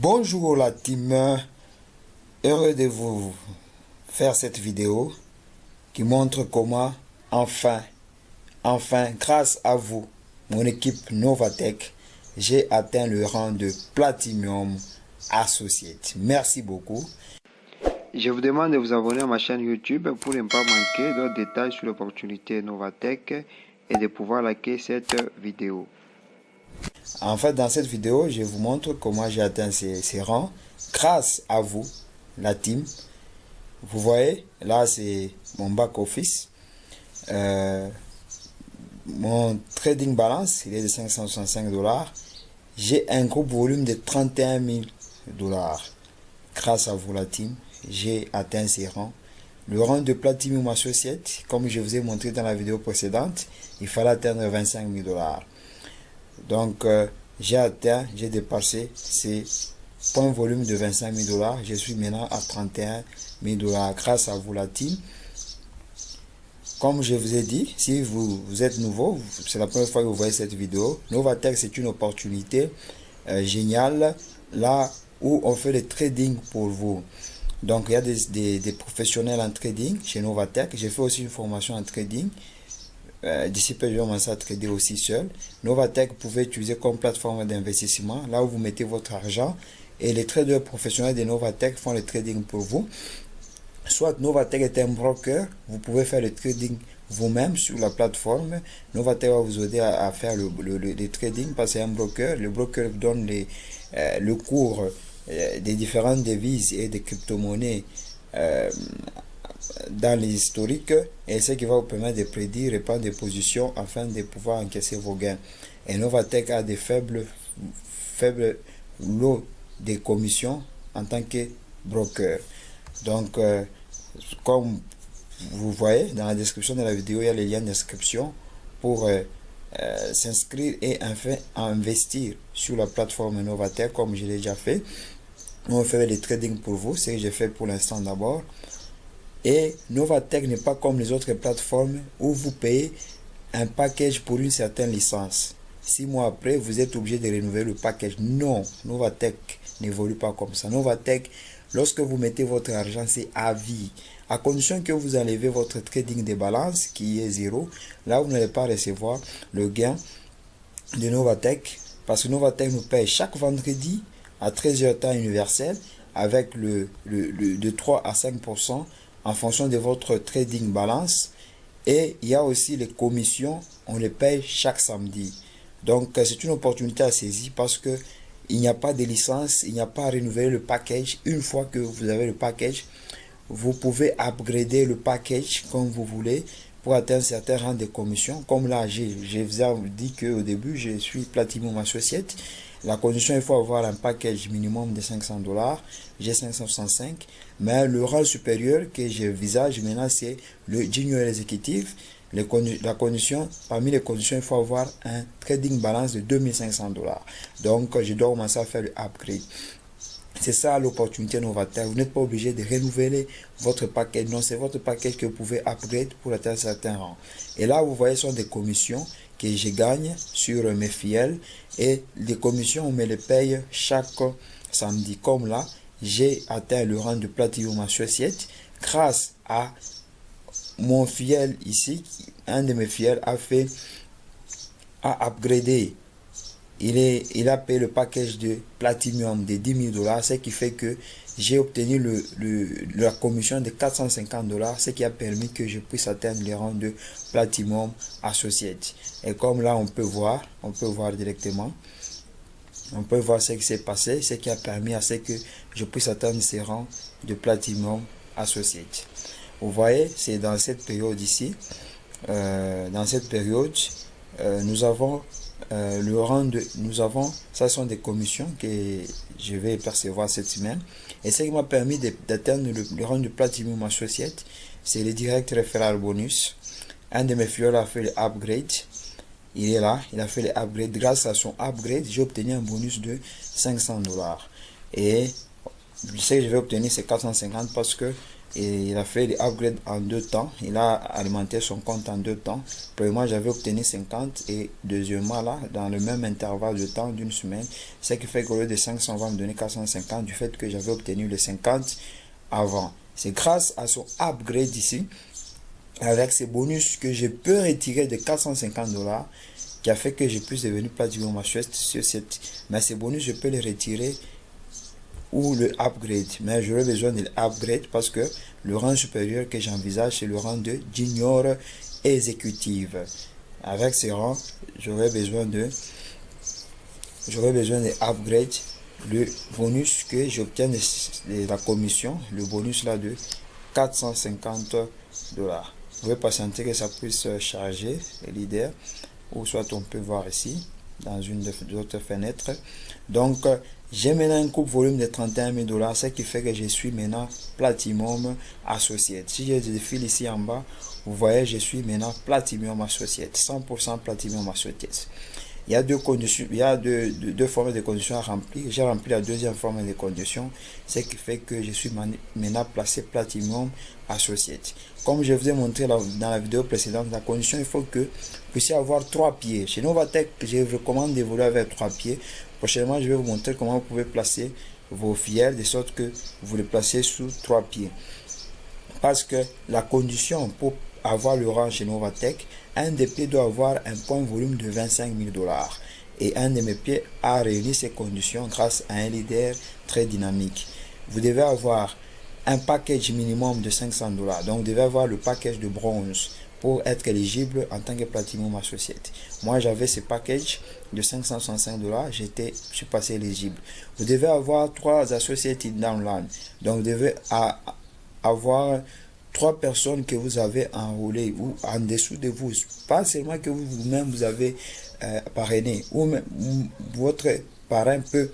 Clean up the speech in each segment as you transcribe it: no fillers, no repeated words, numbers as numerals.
Bonjour la team, heureux de vous faire cette vidéo qui montre comment enfin, grâce à vous, mon équipe Novatech, j'ai atteint le rang de Platinum Associate. Merci beaucoup. Je vous demande de vous abonner à ma chaîne YouTube pour ne pas manquer d'autres détails sur l'opportunité Novatech et de pouvoir liker cette vidéo. En fait, dans cette vidéo, je vous montre comment j'ai atteint ces rangs grâce à vous, la team. Vous voyez, là, c'est mon back-office. Mon trading balance, il est de 565 $. J'ai un gros volume de 31 000 $. Grâce à vous, la team, j'ai atteint ces rangs. Le rang de Platinum Associate, comme je vous ai montré dans la vidéo précédente, il fallait atteindre 25 000 $. Donc, j'ai dépassé ces points volume de 25 000 $. Je suis maintenant à 31 000 $ grâce à vous, la team. Comme je vous ai dit, si vous êtes nouveau, c'est la première fois que vous voyez cette vidéo, Novatech, c'est une opportunité géniale là où on fait le trading pour vous. Donc, il y a des professionnels en trading chez Novatech. J'ai fait aussi une formation en trading. D'ici peu, je vais commencer à trader aussi seul. Novatech, vous pouvez utiliser comme plateforme d'investissement, là où vous mettez votre argent. Et les traders professionnels de Novatech font le trading pour vous. Soit Novatech est un broker, vous pouvez faire le trading vous-même sur la plateforme. Novatech va vous aider à faire le trading parce que c'est un broker. Le broker donne le cours des différentes devises et des crypto-monnaies dans les historiques, et ce qui va vous permettre de prédire et prendre des positions afin de pouvoir encaisser vos gains. Et Novatech a des faibles lots de commissions en tant que broker. Donc, comme vous voyez dans la description de la vidéo, il y a les liens d'inscription pour s'inscrire et enfin investir sur la plateforme Novatech comme je l'ai déjà fait. On fait les trading pour vous, c'est ce que j'ai fait pour l'instant d'abord. Et Novatech n'est pas comme les autres plateformes où vous payez un package pour une certaine licence. 6 mois après, vous êtes obligé de renouveler le package. Non, Novatech n'évolue pas comme ça. Novatech, lorsque vous mettez votre argent, c'est à vie. À condition que vous enlevez votre trading de balance qui est 0, là vous n'allez pas recevoir le gain de Novatech. Parce que Novatech nous paye chaque vendredi à 13 h temps universel avec de 3 à 5% en fonction de votre trading balance. Et il y a aussi les commissions, on les paye chaque samedi. Donc c'est une opportunité à saisir parce que il n'y a pas de licence, il n'y a pas à renouveler le package. Une fois que vous avez le package, vous pouvez upgrader le package comme vous voulez pour atteindre certains rangs de commission. Comme là, je vous ai dit qu'au début, je suis Platinum Associate. La condition, il faut avoir un package minimum de 500 $. J'ai 565. Mais le rang supérieur que je visage maintenant, c'est le Junior Executive. La condition, parmi les conditions, il faut avoir un trading balance de 2500 $. Donc, je dois commencer à faire le upgrade. C'est ça l'opportunité Novatech. Vous n'êtes pas obligé de renouveler votre package. Non, c'est votre package que vous pouvez upgrade pour atteindre certains rangs. Et là, vous voyez, ce sont des commissions que je gagne sur mes filiales. Et les commissions, on me les paye chaque samedi. Comme là, j'ai atteint le rang de Platinum Associate grâce à mon filiale ici. Un de mes filiales a upgradé. Il a payé le package de Platinum de 10 000 $, ce qui fait que j'ai obtenu la commission de 450 $, ce qui a permis que je puisse atteindre les rangs de Platinum Associate. Et comme là, on peut voir directement, on peut voir ce qui s'est passé, ce qui a permis à ce que je puisse atteindre ces rangs de Platinum Associate. Vous voyez, c'est dans cette période ici, dans cette période, nous avons ça sont des commissions que je vais percevoir cette semaine. Et ce qui m'a permis d'atteindre le rang de Platinum Associate, c'est le direct referral bonus. Un de mes filiales a fait le upgrade. Il est là, il a fait le upgrade. Grâce à son upgrade, j'ai obtenu un bonus de 500 $. Et ce que je vais obtenir, c'est 450 parce que et il a fait les upgrades en 2 temps. Il a alimenté son compte en 2 temps. Premièrement, j'avais obtenu 50 et deuxièmement, là, dans le même intervalle de temps d'une semaine, ce qui fait qu'au lieu de 500, on va me donner 450 du fait que j'avais obtenu les 50 avant. C'est grâce à son upgrade ici, avec ces bonus que je peux retirer de 450 $ qui a fait que je puisse devenir Platinum Associate sur cette. Mais ces bonus, je peux les retirer ou le upgrade. Mais j'aurais besoin de l'upgrade parce que le rang supérieur que j'envisage, c'est le rang de junior exécutive. Avec ces rangs, j'aurais besoin de upgrade le bonus que j'obtiens de la commission, le bonus là de 450 $. Vous pouvez patienter que ça puisse charger les leaders, ou soit on peut voir ici dans une des autres fenêtres. Donc j'ai maintenant un coupe volume de 31 000 $, ce qui fait que je suis maintenant Platinum Associate. Si je défile ici en bas, vous voyez, je suis maintenant Platinum Associate, 100% Platinum Associate. Il y a deux conditions, il y a deux formes de conditions à remplir. J'ai rempli la deuxième forme de conditions, ce qui fait que je suis maintenant placé Platinum Associate. Comme je vous ai montré dans la vidéo précédente, la condition, il faut que vous puissiez avoir 3 pieds. Chez Novatech, je vous recommande d'évoluer avec 3 pieds. Prochainement, je vais vous montrer comment vous pouvez placer vos filières de sorte que vous les placez sous 3 pieds. Parce que la condition pour avoir le rang chez Novatech, un des pieds doit avoir un point volume de 25 000 $. Et un de mes pieds a réuni ces conditions grâce à un leader très dynamique. Vous devez avoir un package minimum de 500 $. Donc, vous devez avoir le package de bronze pour être éligible en tant que Platinum Associate. Moi, j'avais ce package de 565 $. Je suis passé éligible. Vous devez avoir 3 associates in downline. Donc, vous devez avoir 3 personnes que vous avez enrôlées ou en dessous de vous. Pas seulement que vous-même vous avez parrainé, ou même votre parrain peut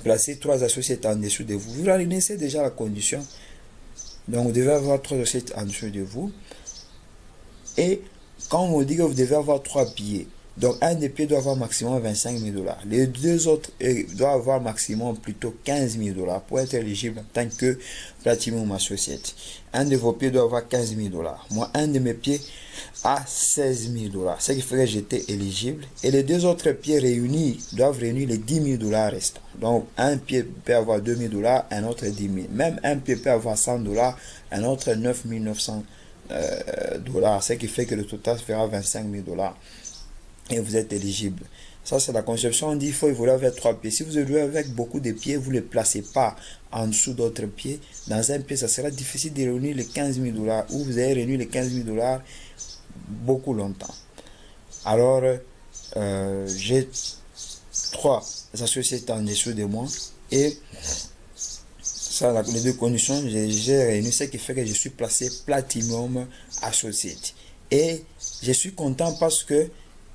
placer 3 associés en dessous de vous. Vous réunissez déjà la condition. Donc vous devez avoir 3 associés en dessous de vous. Et quand on dit que vous devez avoir 3 pieds, donc un des pieds doit avoir maximum 25 000 $. Les deux autres doivent avoir maximum plutôt 15 000 $ pour être éligible en tant que Platinum Associate. Un de vos pieds doit avoir 15 000 $. Moi, un de mes pieds a 16 000 $. Ce qui ferait que j'étais éligible. Et les deux autres pieds réunis doivent réunir les 10 000 $ restants. Donc, un pied peut avoir 2 000 $, un autre 10 000. Même un pied peut avoir 100 $, un autre 9 900 $. Ce qui fait que le total fera 25 000 $. Et vous êtes éligible. Ça, c'est la conception. On dit qu'il faut évoluer avec 3 pieds. Si vous évoluez avec beaucoup de pieds, vous ne les placez pas en dessous d'autres pieds. Dans un pied, ça sera difficile de réunir les 15 000 $, ou vous allez réunir les 15 000 $ beaucoup longtemps. Alors, j'ai 3 associés en dessous de moi. Et ça, les deux conditions, j'ai réuni, ce qui fait que je suis placé Platinum Associate. Et je suis content parce que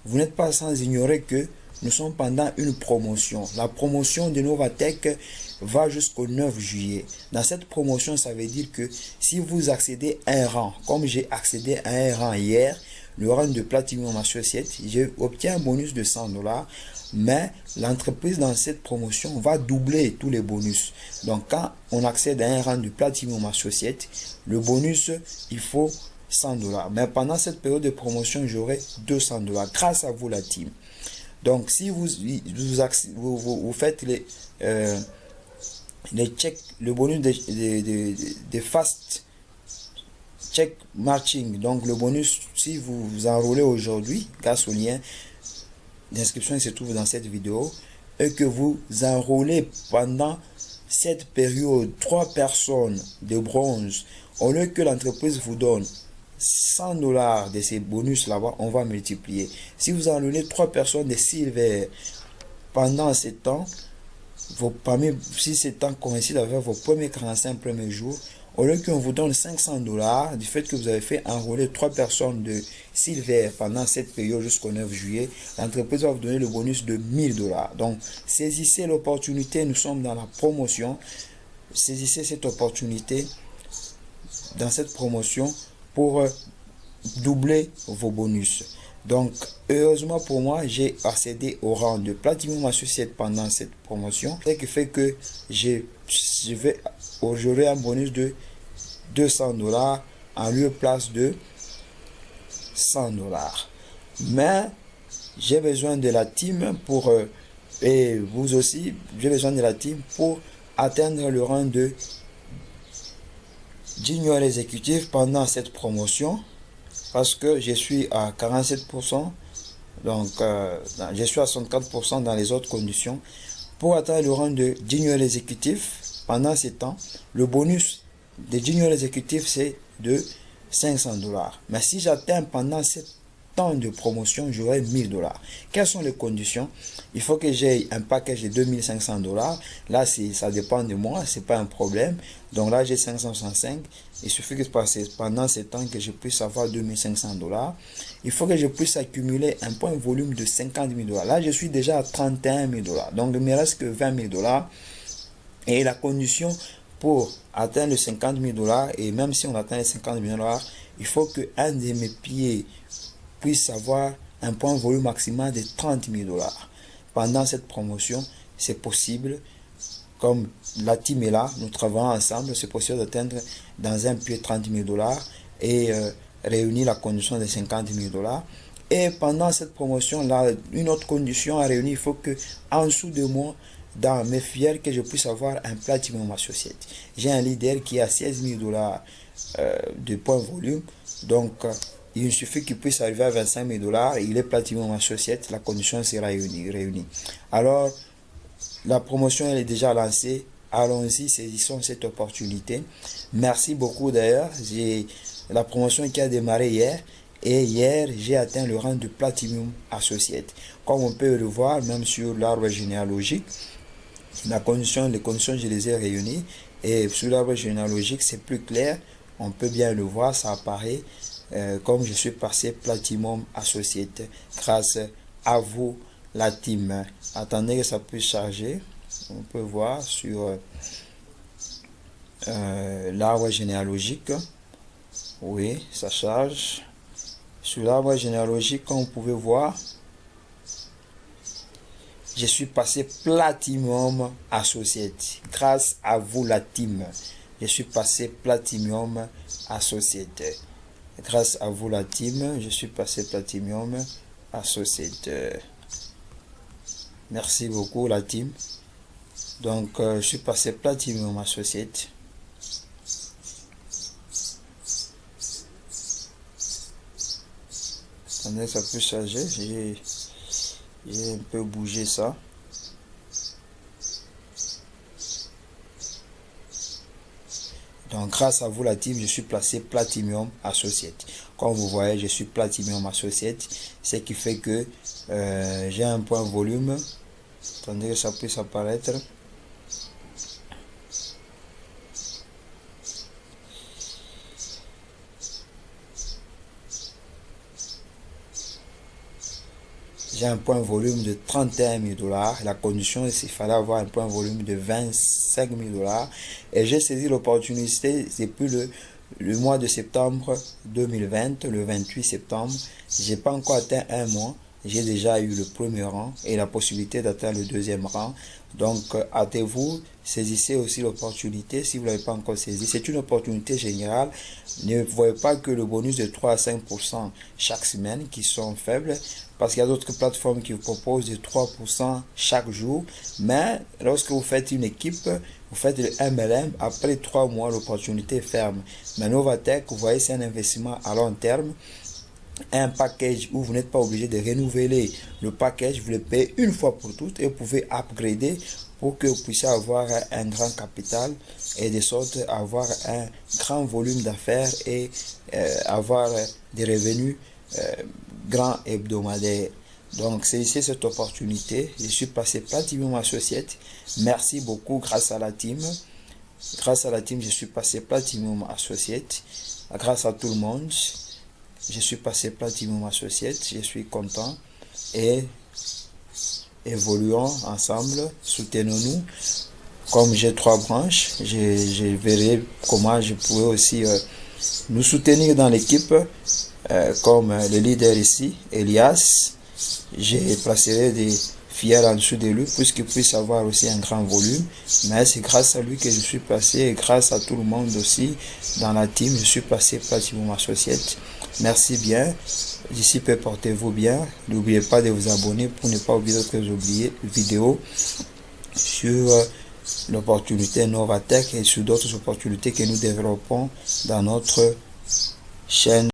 vous n'êtes pas sans ignorer que nous sommes pendant une promotion. La promotion de Novatech va jusqu'au 9 juillet. Dans cette promotion, ça veut dire que si vous accédez à un rang, comme j'ai accédé à un rang hier, le rang de Platinum Associate, j'ai obtenu un bonus de 100 $, mais l'entreprise dans cette promotion va doubler tous les bonus. Donc quand on accède à un rang de Platinum Associate, le bonus, il faut 100 $. Mais pendant cette période de promotion, j'aurai 200 $ grâce à vous, la team. Donc, si vous faites les checks, le bonus de fast check matching, donc le bonus, si vous vous enrôlez aujourd'hui, grâce au lien d'inscription qui se trouve dans cette vidéo, et que vous enrôlez pendant cette période 3 personnes de bronze, au lieu que l'entreprise vous donne 100 $ de ces bonus là-bas, on va multiplier. Si vous enrôlez 3 personnes de silver pendant ce temps, si ce temps coïncide avec vos premiers 45 premiers jours, au lieu qu'on vous donne 500 $ du fait que vous avez fait enrôler 3 personnes de silver pendant cette période jusqu'au 9 juillet, l'entreprise va vous donner le bonus de 1000 $. Donc, saisissez l'opportunité, nous sommes dans la promotion. Saisissez cette opportunité dans cette promotion pour doubler vos bonus. Donc, heureusement pour moi, j'ai accédé au rang de Platinum Associate pendant cette promotion. Ce qui fait que j'aurai un bonus de $200 en lieu place de $100. Mais j'ai besoin de la team pour, et vous aussi, j'ai besoin de la team pour atteindre le rang de junior exécutif pendant cette promotion, parce que je suis à 47%, donc je suis à 64% dans les autres conditions. Pour atteindre le rang de junior exécutif pendant ces temps, le bonus de junior exécutif c'est de $500. Mais si j'atteins pendant cette temps de promotion, j'aurai $1000. Quelles sont les conditions? Il faut que j'ai un package de $2500. Là, ça dépend de moi, c'est pas un problème. Donc là, j'ai 565. Il suffit que pendant ces temps que je puisse avoir $2500. Il faut que je puisse accumuler un point volume de $50,000. Là, je suis déjà à $31,000. Donc, il me reste que $20,000. Et la condition pour atteindre les $50,000, et même si on atteint les $50,000, il faut que un de mes pieds puisse avoir un point de volume maximal de $30,000. Pendant cette promotion, c'est possible. Comme la team est là, nous travaillons ensemble, c'est possible d'atteindre dans un pied $30,000 et réunir la condition de $50,000. Et pendant cette promotion, là, une autre condition à réunir, il faut que en dessous de moi, dans mes filières, que je puisse avoir un Platinum Associate. J'ai un leader qui a $16,000 de point de volume, donc il suffit qu'il puisse arriver à $25,000, il est Platinum Associate, la condition sera réunie. Alors, la promotion elle est déjà lancée, allons-y, saisissons cette opportunité. Merci beaucoup d'ailleurs, la promotion qui a démarré hier, et hier j'ai atteint le rang de Platinum Associate. Comme on peut le voir, même sur l'arbre généalogique, les conditions je les ai réunies, et sur l'arbre généalogique c'est plus clair, on peut bien le voir, ça apparaît comme je suis passé Platinum Associate grâce à vous la team. Attendez que ça puisse charger. On peut voir sur l'arbre généalogique. Oui, ça charge. Sur l'arbre généalogique, comme vous pouvez voir, je suis passé Platinum Associate grâce à vous la team. Je suis passé Platinum Associate grâce à vous la team. Je suis passé Platinum Associate. Merci beaucoup la team. Donc je suis passé Platinum Associate. Attendez, ça peut changer. J'ai un peu bougé ça. Donc grâce à vous la team, je suis placé Platinum Associate. Comme vous voyez, je suis Platinum Associate, ce qui fait que j'ai un point volume. Attendez que ça puisse apparaître. J'ai un point volume de $31,000. La condition, il fallait avoir un point volume de $25,000. Et j'ai saisi l'opportunité depuis le mois de septembre 2020, le 28 septembre. J'ai pas encore atteint un mois. J'ai déjà eu le premier rang et la possibilité d'atteindre le deuxième rang. Donc, hâtez-vous, saisissez aussi l'opportunité si vous ne l'avez pas encore saisi. C'est une opportunité générale. Ne voyez pas que le bonus de 3 à 5% chaque semaine qui sont faibles, parce qu'il y a d'autres plateformes qui vous proposent de 3% chaque jour. Mais lorsque vous faites une équipe, vous faites le MLM, après 3 mois, l'opportunité est ferme. Mais Novatech, vous voyez, c'est un investissement à long terme. Un package où vous n'êtes pas obligé de renouveler le package, vous le payez une fois pour toutes et vous pouvez upgrader pour que vous puissiez avoir un grand capital et de sorte avoir un grand volume d'affaires et avoir des revenus grands hebdomadaires. Donc c'est ici cette opportunité. Je suis passé Platinum Associate. Merci beaucoup grâce à la team. Grâce à la team, je suis passé Platinum Associate. Grâce à tout le monde. Je suis passé Platinum Associate, je suis content et évoluons ensemble, soutenons-nous. Comme j'ai 3 branches, je verrai comment je pourrais aussi nous soutenir dans l'équipe, comme le leader ici, Elias. Je placerai des fier en dessous de lui, puisqu'il puisse avoir aussi un grand volume. Mais c'est grâce à lui que je suis passé, et grâce à tout le monde aussi dans la team, je suis passé Platinum Associate. Merci bien. D'ici peu, portez-vous bien. N'oubliez pas de vous abonner pour ne pas oublier d'autres vidéos sur l'opportunité Novatech et sur d'autres opportunités que nous développons dans notre chaîne.